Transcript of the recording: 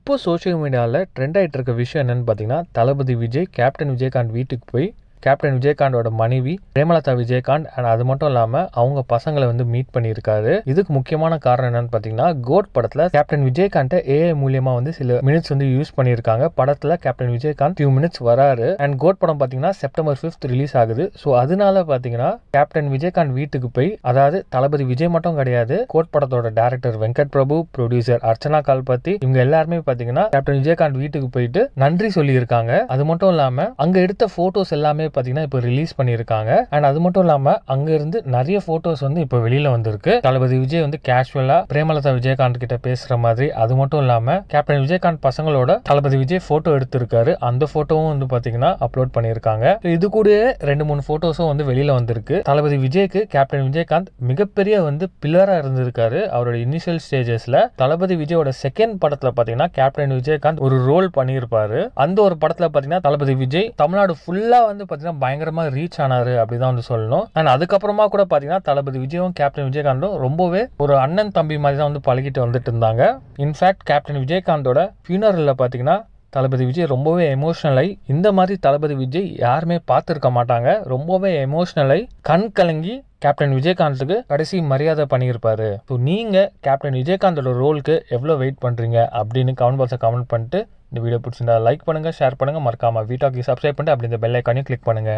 இப்போ சோஷியல் மீடியாவில் ட்ரெண்ட் ஆகிட்டு இருக்க விஷயம் என்னன்னு பார்த்தீங்கன்னா, தளபதி விஜய் கேப்டன் விஜயகாந்த் வீட்டுக்கு போய் கேப்டன் விஜயகாந்தோட மனைவி பிரேமலதா விஜயகாந்த் அண்ட் அது மட்டும் இல்லாமல் அவங்க பசங்களை வந்து மீட் பண்ணியிருக்காரு. இதுக்கு முக்கியமான காரணம் என்னன்னு பார்த்தீங்கன்னா, கோட் படத்தில் கேப்டன் விஜயகாந்தை ஏஐ மூலியமா வந்து சில மினிட்ஸ் வந்து யூஸ் பண்ணியிருக்காங்க. படத்தில் கேப்டன் விஜயகாந்த் ஃபியூ மினிட்ஸ் வராரு. அண்ட் கோட் படம் பார்த்தீங்கன்னா செப்டம்பர் 5th ரிலீஸ் ஆகுது. ஸோ அதனால பார்த்தீங்கன்னா கேப்டன் விஜயகாந்த் வீட்டுக்கு போய், அதாவது தளபதி விஜய் மட்டும் கிடையாது, கோட் படத்தோட டைரக்டர் வெங்கட் பிரபு, ப்ரொடியூசர் அர்ச்சனா கால்பத்தி, இவங்க எல்லாருமே பார்த்தீங்கன்னா கேப்டன் விஜயகாந்த் வீட்டுக்கு போயிட்டு நன்றி சொல்லியிருக்காங்க. அது மட்டும் இல்லாமல் அங்கே எடுத்த போட்டோஸ் எல்லாமே பாத்தீங்கன்னா இப்போ ரிலீஸ் பண்ணிருக்காங்க. அண்ட் அது மட்டும் இல்லாம அங்க இருந்து நிறைய போட்டோஸ் வந்து இப்போ வெளியில வந்திருக்கு. தளபதி விஜய் வந்து கேஷுவலா பிரேமலதா விஜயகாந்த் கிட்ட பேசுற மாதிரி, அது மட்டும் இல்லாம கேப்டன் விஜயகாந்த் பசங்களோட தளபதி விஜய் போட்டோ எடுத்திருக்காரு. அந்த போட்டோவும் வந்து பாத்தீங்கன்னா அப்லோட் பண்ணிருக்காங்க. இது கூட 2-3 போட்டோஸும் வந்து வெளியில வந்திருக்கு. தளபதி விஜய்க்கு கேப்டன் விஜயகாந்த் மிகப்பெரிய வந்து பில்லரா இருந்திருக்காரு அவரோட இனிஷியல் ஸ்டேஜஸ்ல. தளபதி விஜயோட செகண்ட் படத்துல பாத்தீங்கன்னா கேப்டன் விஜயகாந்த் ஒரு ரோல் பண்ணியிருப்பாரு. அந்த ஒரு படத்துல பாத்தீங்கன்னா தளபதி விஜய் தமிழ்நாடு ஃபுல்லா வந்து பயங்கரமா ரீச் ஆனாரு அப்படிதான் வந்து சொல்லணும். அண்ட் அதுக்கப்புறமா கூட பாத்தீங்கன்னா தளபதி விஜயும் கேப்டன் விஜயகாந்தும் ரொம்பவே ஒரு அண்ணன் தம்பி மாதிரி தான் வந்து பழகிட்டு வந்துட்டு இருந்தாங்க. இன்ஃபேக்ட் கேப்டன் விஜயகாந்தோட ஃபியூனரல்ல பாத்தீங்கன்னா தளபதி விஜய் ரொம்பவே எமோஷனல் ஆகி, இந்த மாதிரி தளபதி விஜய் யாருமே பார்த்துருக்க மாட்டாங்க, ரொம்பவே எமோஷனல் ஆகி கண் கலங்கி கேப்டன் விஜயகாந்துக்கு கடைசி மரியாதை பண்ணியிருப்பாரு. ஸோ நீங்க கேப்டன் விஜயகாந்தோட ரோலுக்கு எவ்வளோ வெயிட் பண்றீங்க அப்படின்னு கமெண்ட் பாக்ஸை கமெண்ட் பண்ணிட்டு, இந்த வீடியோ பிடிச்சிருந்தா லைக் பண்ணுங்க, ஷேர் பண்ணுங்க, மறக்காம வீட்டாக்கு சப்ஸ்கிரைப் பண்ணிட்டு அப்படி இந்த பெல் ஐக்கானையும் கிளிக் பண்ணுங்க.